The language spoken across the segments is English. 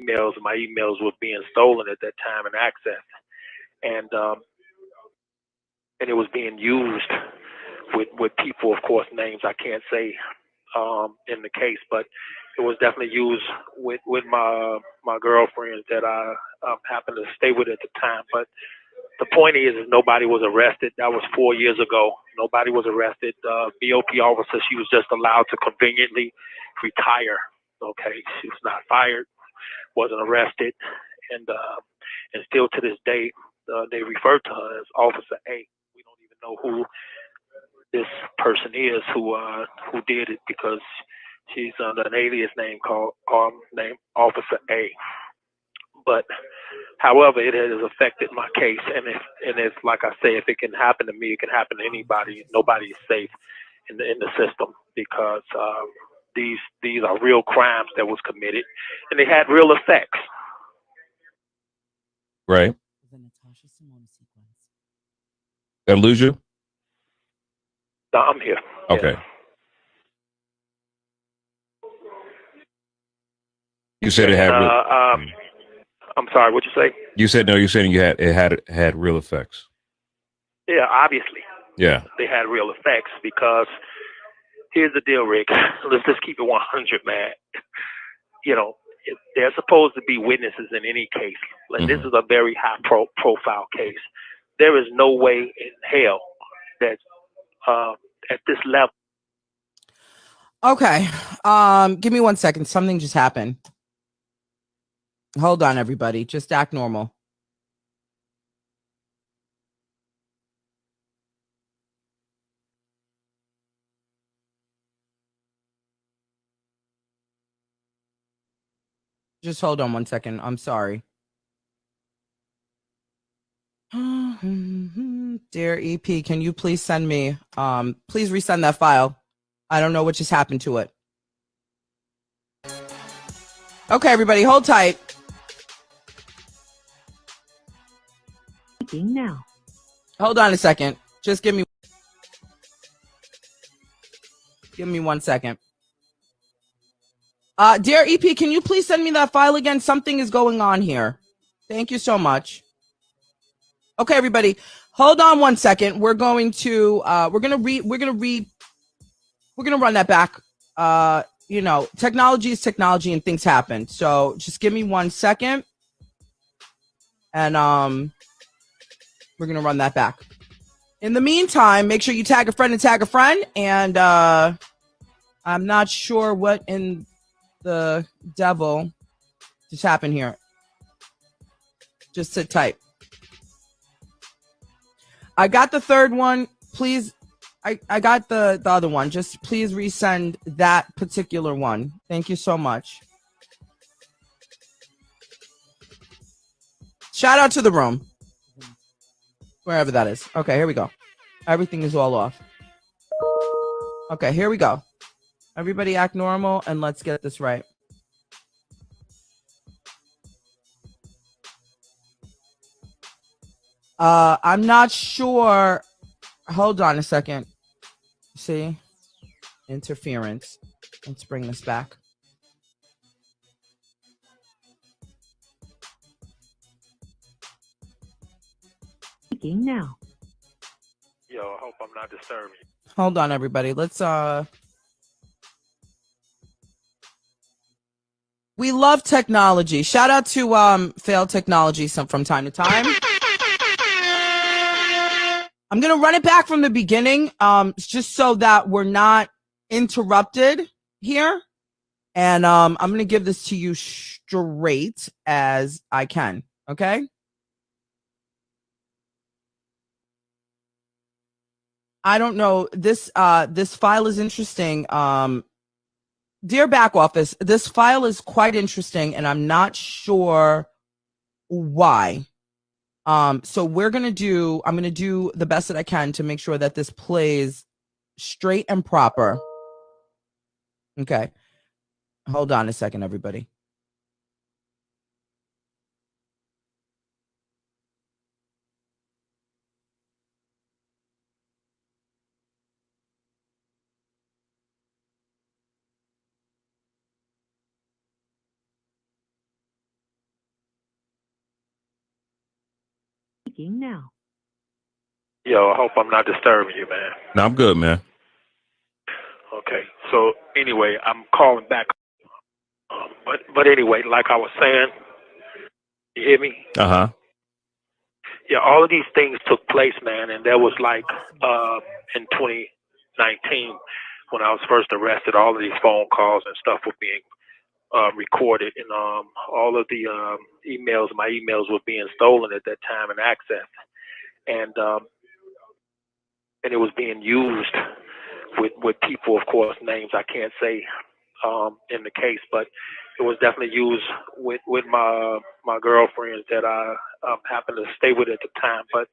emails. My emails were being stolen at that time and accessed, and it was being used with people, of course, names I can't say in the case, but it was definitely used with my girlfriends that I happened to stay with at the time. But the point is nobody was arrested. That was 4 years ago. Nobody was arrested. BOP officer, she was just allowed to conveniently retire. Okay, she was not fired, wasn't arrested, and still to this day, they refer to her as Officer A. We don't even know who this person is who did it because she's under an alias name called named Officer A. But however, it has affected my case, and if like I say, if it can happen to me, it can happen to anybody. Nobody is safe in the system because these are real crimes that was committed, and they had real effects. Right. Did I lose you? No, I'm here. Okay. Yeah. You said it had. I'm sorry. What you say? You said no. You're saying it had real effects. Yeah, obviously. Yeah. They had real effects because here's the deal, Rick. Let's just keep it 100, man. You know, there's supposed to be witnesses in any case. Like this is a very high profile case. There is no way in hell that at this level. Okay. Give me 1 second. Something just happened. Hold on, everybody. Just act normal. Just hold on 1 second. I'm sorry. Dear EP, can you please send me, please resend that file. I don't know what just happened to it. Okay, everybody, hold tight. Now. Hold on a second. Just give me 1 second. Dear EP, can you please send me that file again? Something is going on here. Thank you so much. Okay, everybody, hold on 1 second. We're going to run that back. You know, technology is technology and things happen. So just give me 1 second. And we're gonna run that back. In the meantime, make sure you tag a friend. And I'm not sure what in the devil just happened here. Just sit tight. I got the third one. Please, I got the other one. Just please resend that particular one. Thank you so much. Shout out to the room. Wherever that is. Okay, here we go. Everything is all off. Okay, here we go. Everybody act normal and let's get this right. I'm not sure. Hold on a second. See? Interference. Let's bring this back. Now. Yo, I hope I'm not disturbing you. Hold on, everybody. Let's we love technology. Shout out to Failed Technology from time to time. I'm gonna run it back from the beginning, just so that we're not interrupted here. And I'm gonna give this to you straight as I can. Okay. I don't know. This file is interesting. Dear back office, this file is quite interesting, and I'm not sure why. So I'm gonna do the best that I can to make sure that this plays straight and proper. Okay. Hold on a second, everybody. Speaking now. Yo, I hope I'm not disturbing you, man. No, I'm good, man. Okay. So anyway, I'm calling back. But anyway, like I was saying, you hear me? Uh-huh. Yeah, all of these things took place, man, and there was like in 2019 when I was first arrested, all of these phone calls and stuff were being recorded, and all of the emails, my emails were being stolen at that time and accessed, and it was being used with people, of course, names I can't say in the case, but it was definitely used with my girlfriends that I happened to stay with at the time. But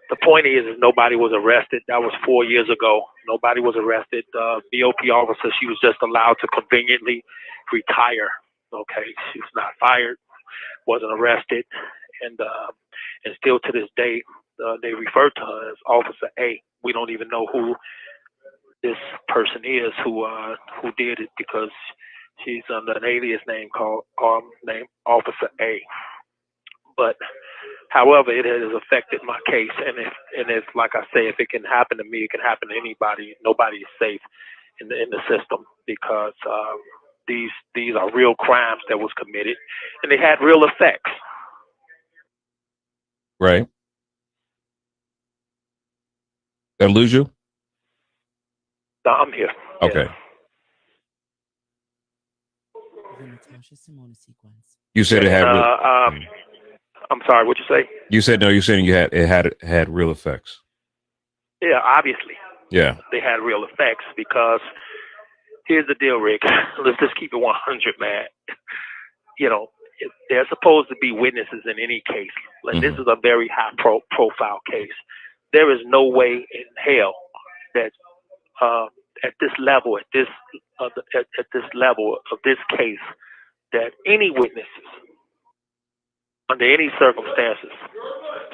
the point is nobody was arrested. That was 4 years ago. Nobody was arrested. BOP officer, she was just allowed to conveniently retire. Okay, she was not fired, wasn't arrested, and still to this day they refer to her as Officer A. We don't even know who this person is who did it because she's under an alias name called named Officer A. But however, it has affected my case, and if like I say, if it can happen to me, it can happen to anybody. Nobody is safe in the system because these are real crimes that was committed, and they had real effects. Right. Did I lose you? No, I'm here. Okay. Yeah. You said it had. I'm sorry. What you say? You said no. You said it had real effects. Yeah, obviously. Yeah. They had real effects because here's the deal, Rick. Let's just keep it 100, man. You know, there's supposed to be witnesses in any case. Like this is a very high profile case. There is no way in hell that at this level, at this level of this case, that any witnesses under any circumstances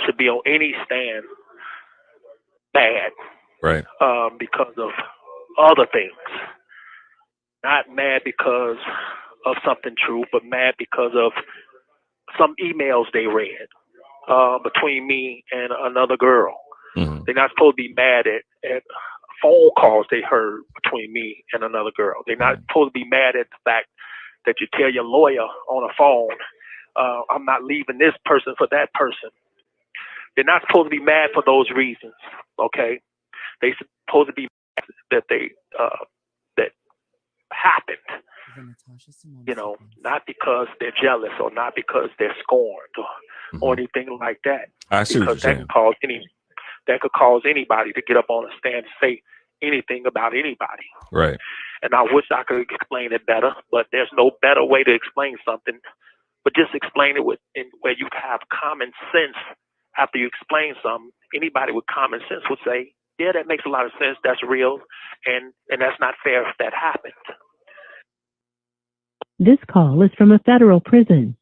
should be on any stand bad, right? Because of other things, not mad because of something true, but mad because of some emails they read between me and another girl. They're not supposed to be mad at phone calls they heard between me and another girl. They're not supposed to be mad at the fact that you tell your lawyer on a phone, I'm not leaving this person for that person. They're not supposed to be mad for those reasons, okay? They're supposed to be mad that that happened, you know, not because they're jealous or not because they're scorned or anything like that. I see because what you're saying. That could cause anybody to get up on a stand and say anything about anybody. Right. And I wish I could explain it better, but there's no better way to explain something. But just explain it where you have common sense. After you explain something, anybody with common sense would say, yeah, that makes a lot of sense. That's real. And that's not fair if that happened. This call is from a federal prison.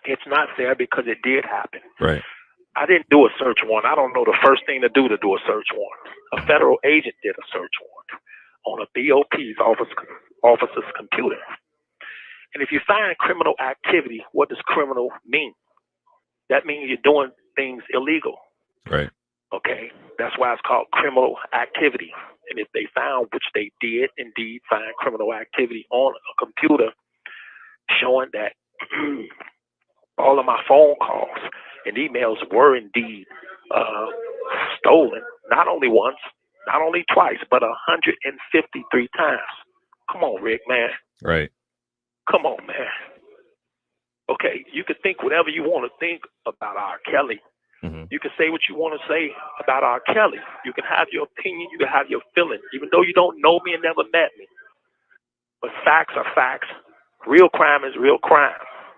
It's not fair because it did happen. Right. I didn't do a search warrant. I don't know the first thing to do a search warrant. A federal agent did a search warrant on a BOP's officer's computer. And if you find criminal activity, what does criminal mean? That means you're doing things illegal. Right. Okay? That's why it's called criminal activity. And if they found, which they did indeed find criminal activity on a computer showing that all of my phone calls and emails were indeed stolen, not only once, not only twice, but 153 times. Come on, Rick, man. Right. Come on, man. Okay, you can think whatever you want to think about RKELLY. You can say what you want to say about RKELLY. You can have your opinion. You can have your feeling, even though you don't know me and never met me. But facts are facts. Real crime is real crime.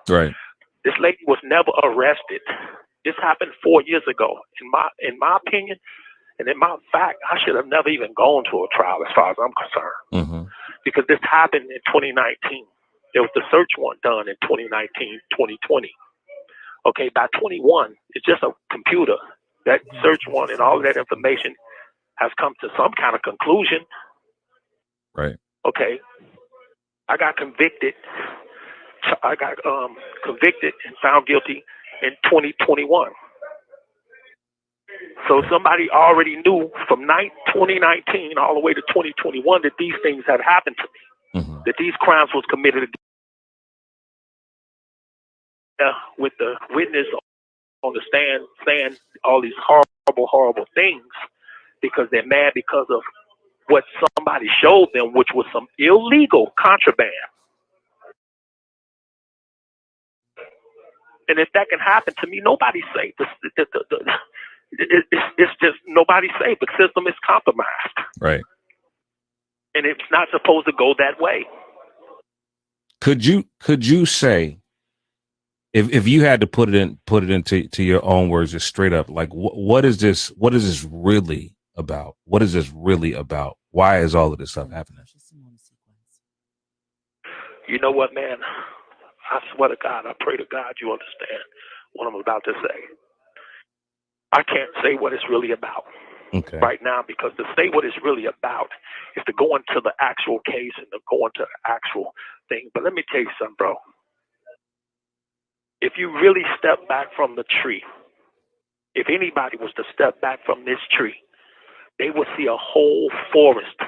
Right. This lady was never arrested. This happened 4 years ago. In my opinion, and in my fact, I should have never even gone to a trial as far as I'm concerned. Because this happened in 2019. There was the search warrant done in 2019, 2020. Okay, by 21, it's just a computer. That search warrant and all of that information has come to some kind of conclusion. Right. Okay. I got convicted. Convicted and found guilty in 2021. So somebody already knew from 2019 all the way to 2021 that these things had happened to me, that these crimes was committed with the witness on the stand saying all these horrible things because they're mad because of what somebody showed them, which was some illegal contraband. And if that can happen to me, nobody's safe. It's just nobody's safe. The system is compromised. Right. And it's not supposed to go that way. Could you say, if you had to put it into your own words, just straight up, like what is this really about? What is this really about? Why is all of this stuff happening? You know what, man? I swear to God, I pray to God you understand what I'm about to say. I can't say what it's really about right now, because to say what it's really about is to go into the actual case and to go into the actual thing. But let me tell you something, bro. If you really step back from the tree, if anybody was to step back from this tree, they would see a whole forest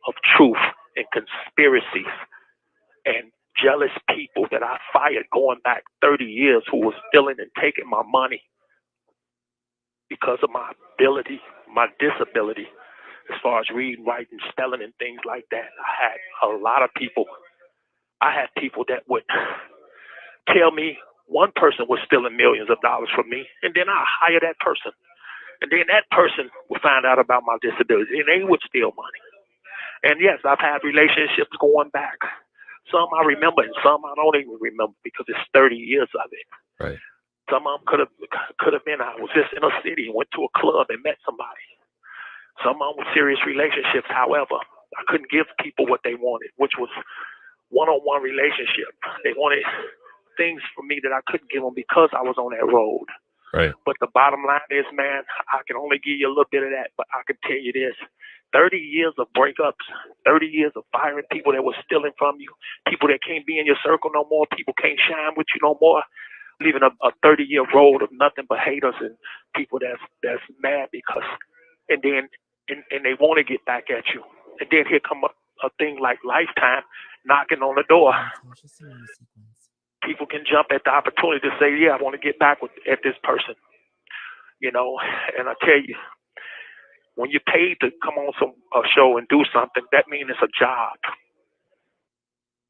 of truth and conspiracies and jealous people that I fired going back 30 years who was stealing and taking my money because of my ability, my disability, as far as reading, writing, spelling, and things like that. I had a lot of people. I had people that would tell me one person was stealing millions of dollars from me, and then I hire that person. And then that person would find out about my disability, and they would steal money. And yes, I've had relationships going back. Some I remember, and some I don't even remember because it's 30 years of it. Right. Some of them could have been I was just in a city and went to a club and met somebody. Some of them were serious relationships. However, I couldn't give people what they wanted, which was one-on-one relationship. They wanted things from me that I couldn't give them because I was on that road. Right. But the bottom line is, man, I can only give you a little bit of that, but I can tell you this. 30 years of breakups, 30 years of firing people that were stealing from you, people that can't be in your circle no more, people can't shine with you no more, leaving a 30-year road of nothing but haters and people that's mad because, and they want to get back at you. And then here come a thing like Lifetime knocking on the door. People can jump at the opportunity to say, yeah, I want to get back at this person. You know, and I tell you, when you're paid to come on a show and do something, that means it's a job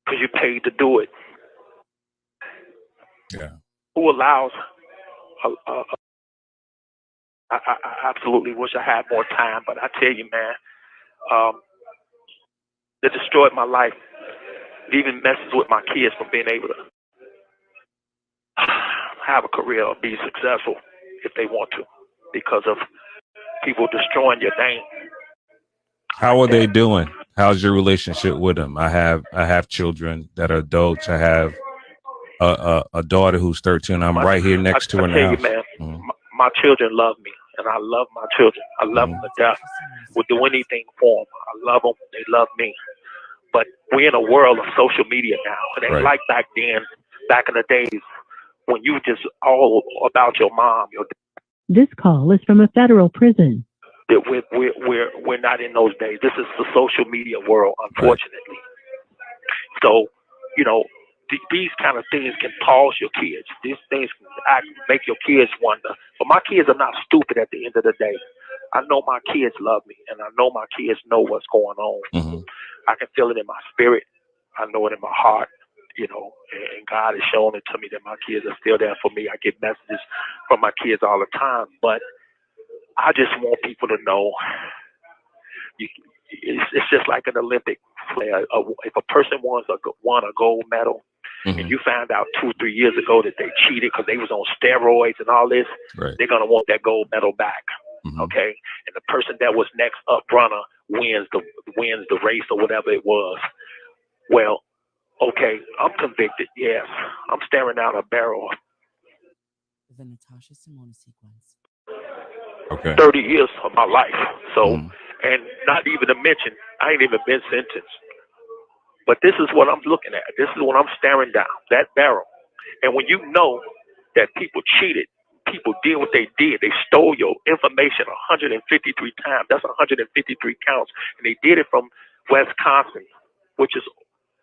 because you're paid to do it. Yeah. Who allows? I absolutely wish I had more time, but I tell you, man, it destroyed my life. It even messes with my kids from being able to have a career or be successful if they want to, because of people destroying your name. How are they doing? How's your relationship with them? I have children that are adults. I have a daughter who's 13. I'm right here next to her now. I tell you, man, my children love me, and I love my children. I love them to death. Would do anything for them. I love them. They love me. But we're in a world of social media now. It ain't like back then, back in the days when you just all about your mom, your dad. This call is from a federal prison. We're not in those days. This is the social media world, unfortunately. Right. So, you know, these kind of things can pause your kids. These things can make your kids wonder. But my kids are not stupid at the end of the day. I know my kids love me, and I know my kids know what's going on. Mm-hmm. I can feel it in my spirit. I know it in my heart, you know, and God has shown it to me that my kids are still there for me. I get messages from my kids all the time, but I just want people to know it's just like an Olympic player. If a person won a gold medal, mm-hmm. and you found out 2 or 3 years ago that they cheated because they was on steroids and all this, they're going to want that gold medal back. Mm-hmm. Okay. And the person that was next up runner wins the race or whatever it was. Well, okay, I'm convicted. Yes. I'm staring down a barrel. The Natasha Simone sequence. Okay. 30 years of my life. So, and not even to mention, I ain't even been sentenced. But this is what I'm looking at. This is what I'm staring down, that barrel. And when you know that people cheated, people did what they did. They stole your information 153 times. That's 153 counts. And they did it from Wisconsin, which is,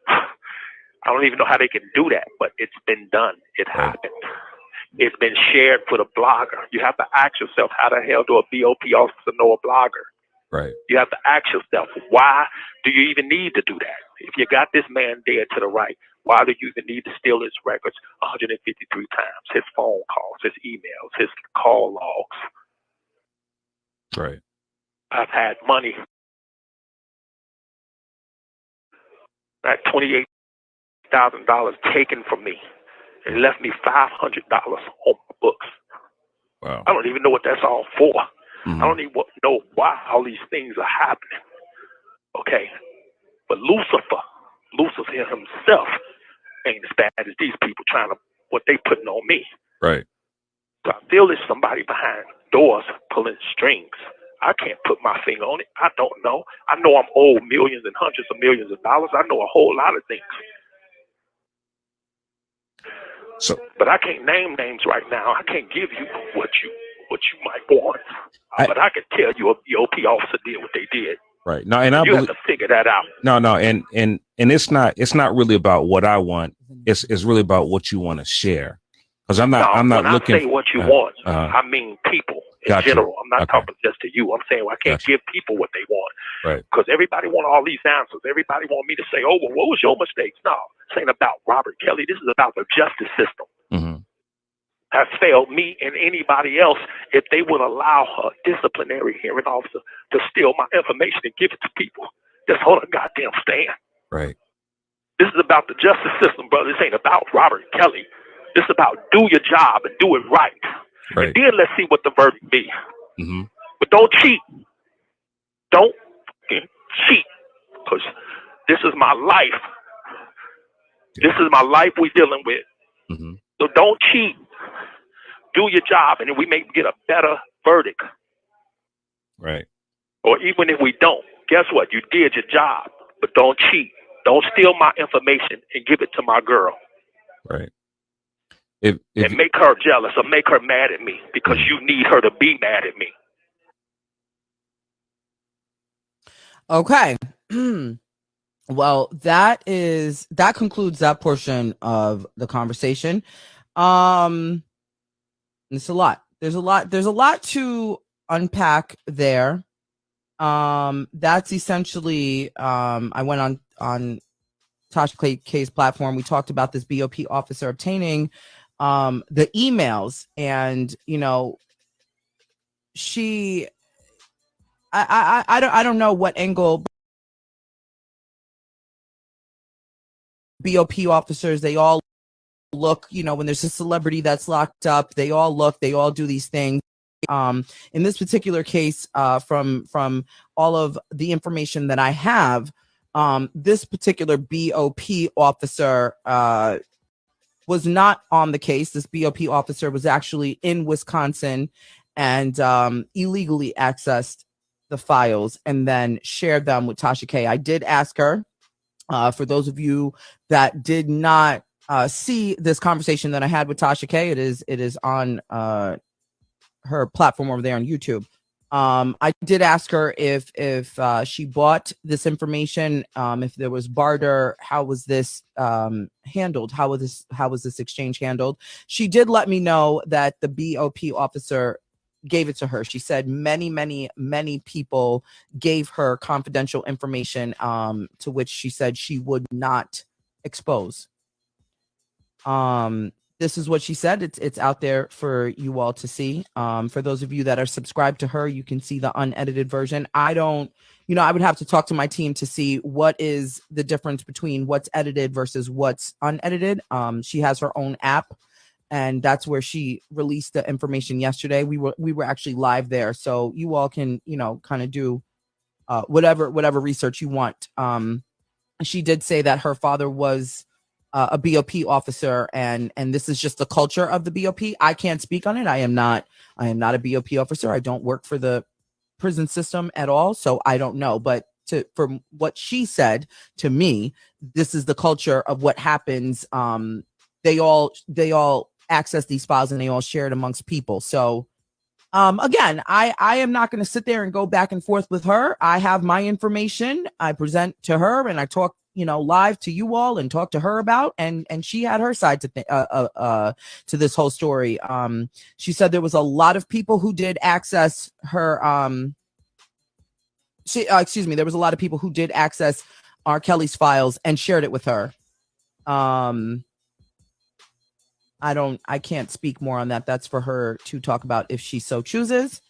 I don't even know how they can do that, but it's been done. It happened. It's been shared for the blogger. You have to ask yourself, how the hell do a BOP officer know a blogger? Right. You have to ask yourself, why do you even need to do that? If you got this man dead to the right, why do you even need to steal his records 153 times? His phone calls, his emails, his call logs. Right. I've had money. I had $28,000 taken from me and left me $500 on my books. Wow. I don't even know what that's all for. Mm-hmm. I don't even know why all these things are happening. Okay. But Lucifer himself ain't as bad as these people trying to, what they putting on me. Right. So I feel there's somebody behind doors pulling strings. I can't put my finger on it. I don't know. I know I'm owed millions and hundreds of millions of dollars. I know a whole lot of things. So, but I can't name names right now. I can't give you what you might want. But I can tell you a BOP officer did what they did. Right. No, and you have to figure that out. No, and it's not really about what I want. It's really about what you want to share. Because I'm not when looking. I say what you want, I mean people in general. I'm not talking just to you. I'm saying I can't give people what they want. Right. Because everybody want all these answers. Everybody want me to say, oh, well, what was your mistakes? No, this ain't about Robert Kelly. This is about the justice system. Mm-hmm. Has failed me and anybody else if they would allow a disciplinary hearing officer to steal my information and give it to people. Just hold a goddamn stand. Right. This is about the justice system, brother. This ain't about Robert Kelly. This is about do your job and do it right. And then let's see what the verdict be. Mm-hmm. But don't cheat. Don't cheat. Because this is my life. Yeah. This is my life we're dealing with. Mm-hmm. So don't cheat. Do your job, and then we may get a better verdict. Right. Or even if we don't, guess what? You did your job, but don't cheat. Don't steal my information and give it to my girl. Right. And make her jealous or make her mad at me because you need her to be mad at me. Okay. Well, that concludes that portion of the conversation. It's a lot. There's a lot to unpack there. That's essentially, I went on Tasha K's platform. We talked about this BOP officer obtaining the emails, and I don't know what angle BOP officers, they all look, when there's a celebrity that's locked up, they all do these things. In this particular case, from all of the information that I have, this particular BOP officer was not on the case. This BOP officer was actually in Wisconsin and illegally accessed the files and then shared them with Tasha K. I did ask her, for those of you that did not see this conversation that I had with Tasha K, it is on her platform over there on YouTube. I did ask her if she bought this information, if there was barter, how was this handled? How was this exchange handled? She did let me know that the BOP officer gave it to her. She said many people gave her confidential information, to which she said she would not expose. This is what she said. It's out there for you all to see. For those of you that are subscribed to her, you can see the unedited version. I would have to talk to my team to see what is the difference between what's edited versus what's unedited. She has her own app, and that's where she released the information yesterday. We were actually live there, so you all can kind of do whatever research you want. She did say that her father was a BOP officer, and this is just the culture of the BOP. I can't speak on it. I am not a BOP officer. I don't work for the prison system at all, so I don't know. But from what she said to me, this is the culture of what happens. They all access these files and they all shared amongst people. So again, I am not going to sit there and go back and forth with her. I have my information. I present to her and I talk, live to you all and talk to her about, and she had her side to this whole story. She said there was a lot of people who did access her. There was a lot of people who did access RKELLY's files and shared it with her. I can't speak more on that. That's for her to talk about if she so chooses.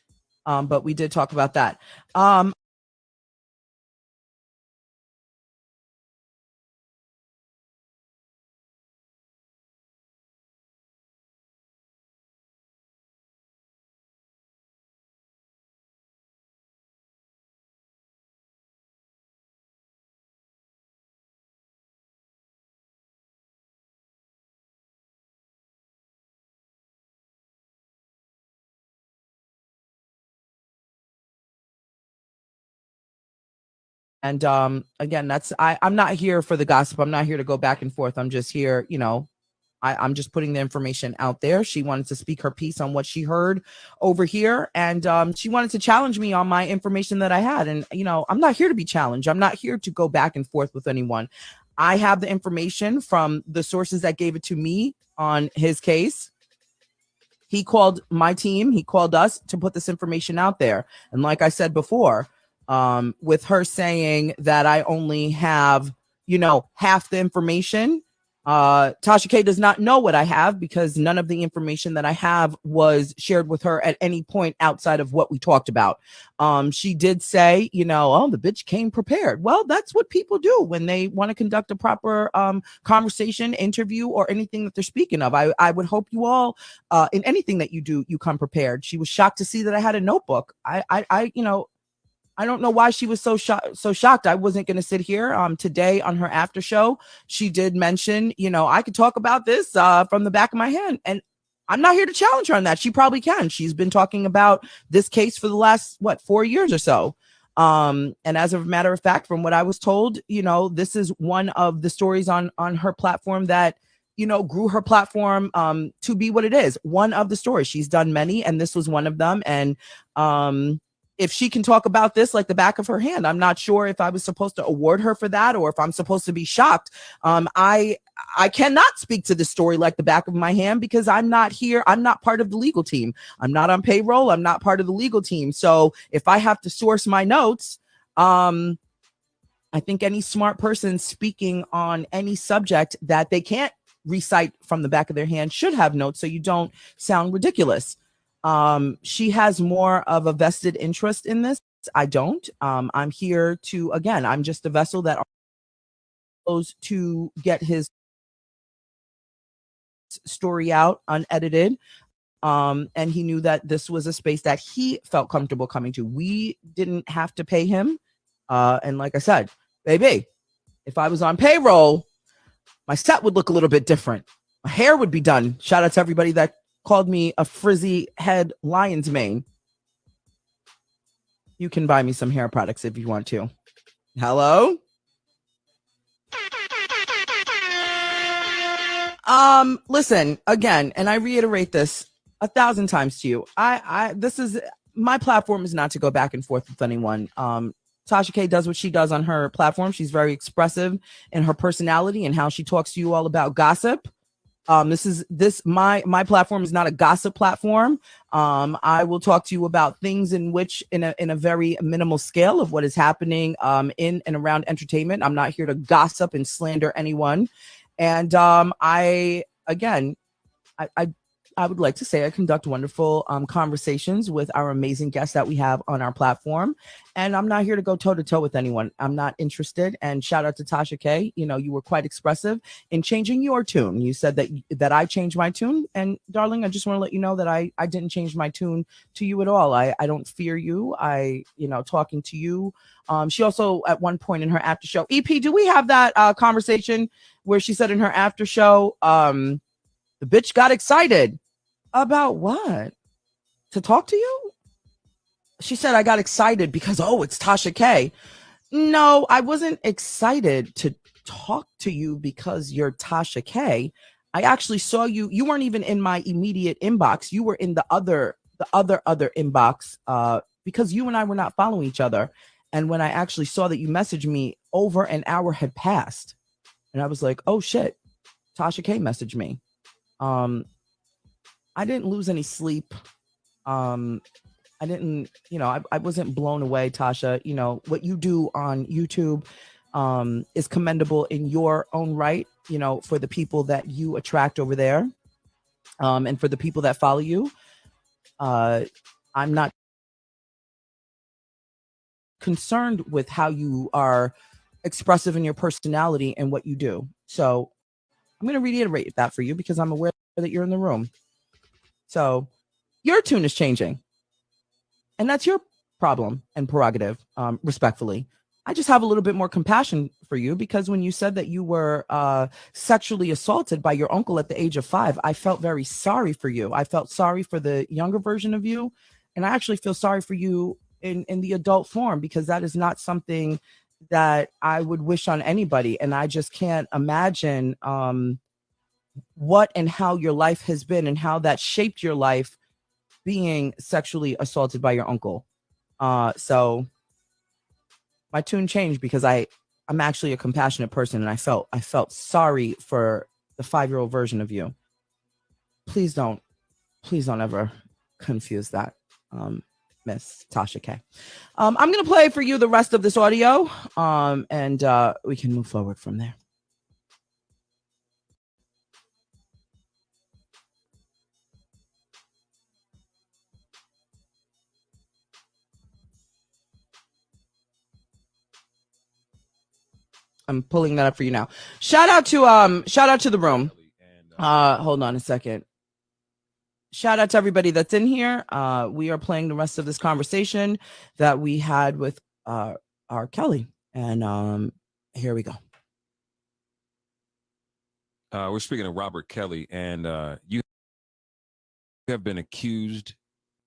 But we did talk about that. And again, I'm not here for the gossip. I'm not here to go back and forth. I'm just here, I'm just putting the information out there. She wanted to speak her piece on what she heard over here. And she wanted to challenge me on my information that I had. And, I'm not here to be challenged. I'm not here to go back and forth with anyone. I have the information from the sources that gave it to me on his case. He called my team. He called us to put this information out there. And like I said before, with her saying that I only have, half the information, Tasha K does not know what I have because none of the information that I have was shared with her at any point outside of what we talked about. She did say, oh, the bitch came prepared. Well, that's what people do when they want to conduct a proper conversation, interview, or anything that they're speaking of. I would hope you all, in anything that you do, you come prepared. She was shocked to see that I had a notebook. I don't know why she was so shocked. I wasn't going to sit here. Today on her after show, she did mention, I could talk about this from the back of my hand. And I'm not here to challenge her on that. She probably can. She's been talking about this case for the last, 4 years or so. And as a matter of fact, from what I was told, this is one of the stories on her platform that, grew her platform to be what it is. One of the stories. She's done many, and this was one of them. And if she can talk about this like the back of her hand, I'm not sure if I was supposed to award her for that or if I'm supposed to be shocked. I cannot speak to this story like the back of my hand because I'm not here. I'm not part of the legal team. I'm not on payroll. I'm not part of the legal team. So if I have to source my notes, I think any smart person speaking on any subject that they can't recite from the back of their hand should have notes so you don't sound ridiculous. She has more of a vested interest in this. I don't. I'm here to, again, I'm just a vessel that goes to get his story out unedited. And he knew that this was a space that he felt comfortable coming to. We didn't have to pay him. And like I said, baby, if I was on payroll, my set would look a little bit different. My hair would be done. Shout out to everybody that called me a frizzy head lion's mane. You can buy me some hair products if you want to. Hello? Listen, again, and I reiterate this 1,000 times to you. This is my platform is not to go back and forth with anyone. Tasha K does what she does on her platform. She's very expressive in her personality and how she talks to you all about gossip. My platform is not a gossip platform. I will talk to you about things in a very minimal scale of what is happening in and around entertainment. I'm not here to gossip and slander anyone. And I would like to say I conduct wonderful conversations with our amazing guests that we have on our platform. And I'm not here to go toe to toe with anyone. I'm not interested. And shout out to Tasha K. You were quite expressive in changing your tune. You said that I changed my tune. And darling, I just want to let you know that I didn't change my tune to you at all. I don't fear you. Talking to you. She also at one point in her after show, EP, do we have that conversation where she said in her after show, the bitch got excited? About what? To talk to you? She said I got excited because, it's Tasha K. No, I wasn't excited to talk to you because you're Tasha K. I actually saw you. You weren't even in my immediate inbox. You were in the other inbox because you and I were not following each other. And when I actually saw that you messaged me, over an hour had passed. And I was like, oh shit, Tasha K messaged me. I didn't lose any sleep. I didn't, I wasn't blown away, Tasha. What you do on YouTube is commendable in your own right, for the people that you attract over there, and for the people that follow you. I'm not concerned with how you are expressive in your personality and what you do. So I'm going to reiterate that for you because I'm aware that you're in the room. So your tune is changing. And that's your problem and prerogative, respectfully. I just have a little bit more compassion for you because when you said that you were sexually assaulted by your uncle at the age of 5, I felt very sorry for you. I felt sorry for the younger version of you. And I actually feel sorry for you in the adult form because that is not something that I would wish on anybody. And I just can't imagine what and how your life has been and how that shaped your life being sexually assaulted by your uncle. So my tune changed because I'm actually a compassionate person and I felt sorry for the 5-year-old version of you. Please don't ever confuse that, Miss Tasha K. I'm going to play for you the rest of this audio, and we can move forward from there. I'm pulling that up for you now. Shout out to the room. Hold on a second. Shout out to everybody that's in here. We are playing the rest of this conversation that we had with RKELLY. And here we go. We're speaking of Robert Kelly, and you have been accused.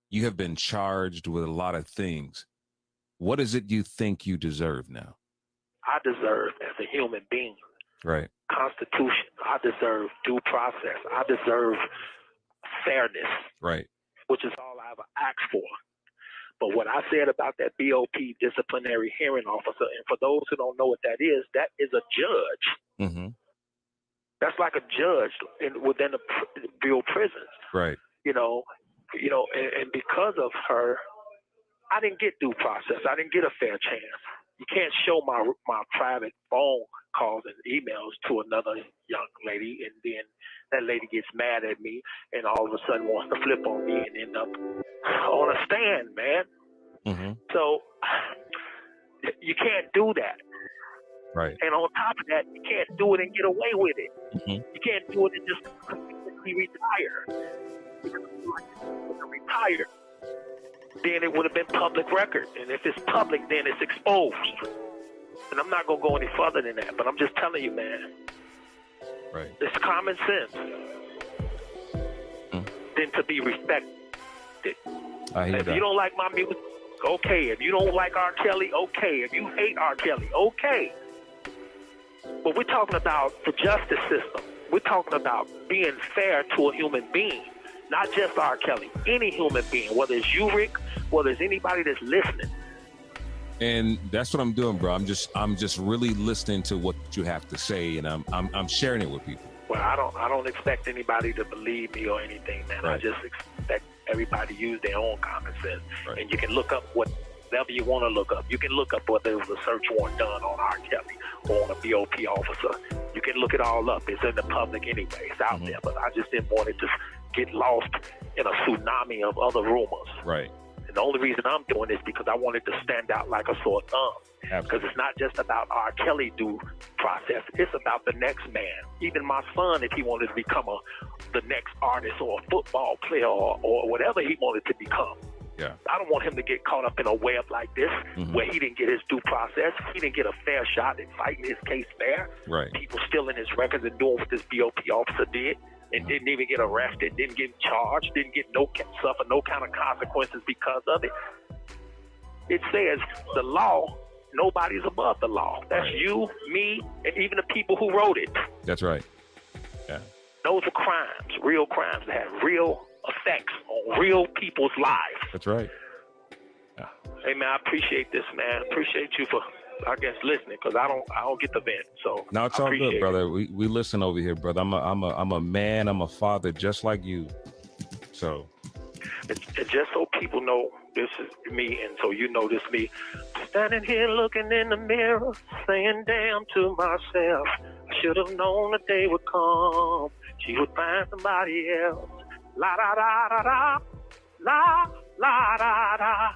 You have been charged with a lot of things. What is it you think you deserve now? I deserve as a human being. Right. Constitution. I deserve due process. I deserve fairness. Right. Which is all I ever asked for. But what I said about that BOP, disciplinary hearing officer, and for those who don't know what that is a judge. Mm-hmm. That's like a judge within the Bureau of Prisons. Right. And because of her, I didn't get due process. I didn't get a fair chance. You can't show my private phone calls and emails to another young lady, and then that lady gets mad at me and all of a sudden wants to flip on me and end up on a stand, man. Mm-hmm. So you can't do that. Right. And on top of that, you can't do it and get away with it. Mm-hmm. You can't do it and just completely retire. Because if you retire, then it would have been public record. And if it's public, then it's exposed. And I'm not going to go any further than that, but I'm just telling you, man. Right. It's common sense than to be respected. If you don't like my music, okay. If you don't like R. Kelly, okay. If you hate R. Kelly, okay. But we're talking about the justice system. We're talking about being fair to a human being, not just R. Kelly. Any human being, whether it's you, Rick, whether it's anybody that's listening. And that's what I'm doing, bro. I'm just really listening to what you have to say, and I'm sharing it with people. Well, I don't expect anybody to believe me or anything, man. Right. I just expect everybody to use their own common sense. Right. And you can look up whatever you want to look up. You can look up whether there was a search warrant done on R. Kelly or on a BOP officer. You can look it all up. It's in the public anyway. It's out there. But I just didn't want it to get lost in a tsunami of other rumors. Right. And the only reason I'm doing this because I wanted to stand out like a sore thumb. Because it's not just about R. Kelly due process. It's about the next man. Even my son, if he wanted to become the next artist or a football player or whatever he wanted to become. Yeah. I don't want him to get caught up in a web like this where he didn't get his due process. He didn't get a fair shot at fighting his case fair. Right. People stealing his records and doing what this BOP officer did. And didn't even get arrested, didn't get charged, didn't get suffer no kind of consequences because of it. It says the law, nobody's above the law. That's right. You, me, and even the people who wrote it. That's right. Yeah. Those are crimes, real crimes that have real effects on real people's lives. That's right. Hey man, I appreciate this, man. Appreciate you for, I guess, listening, because I don't get the vent. So no, it's all good, brother. We listen over here, brother. I'm a man. I'm a father, just like you. So it's just so people know this is me, and so you know this is me. Standing here looking in the mirror, saying damn to myself. I should have known the day would come. She would find somebody else. La da da da da, la la da da.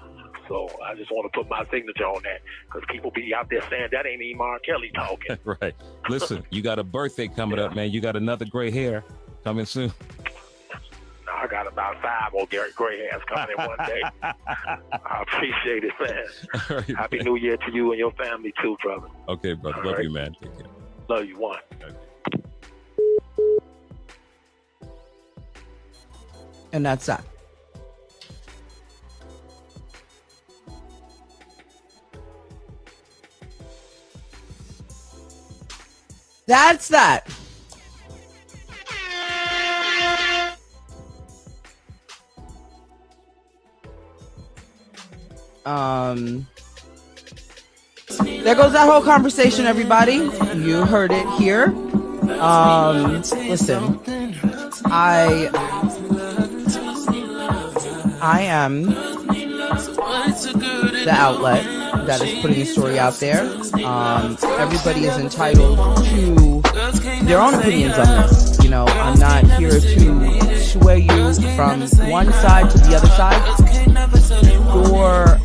So I just want to put my signature on that, because people be out there saying that ain't even R. Kelly talking. Right. Listen, you got a birthday coming up, man. You got another gray hair coming soon. I got about 5 more gray hairs coming in one day. I appreciate it, man. Right, Happy man. New Year to you and your family too, brother. Okay, brother. All Love right. you, man. Take care. Love you, one. Okay. And that's that. That's that. There goes that whole conversation, everybody. You heard it here. Listen, I am the outlet that is putting the story out there. Everybody is entitled to their own opinions on this. You know, I'm not here to sway you from one side to the other side. Or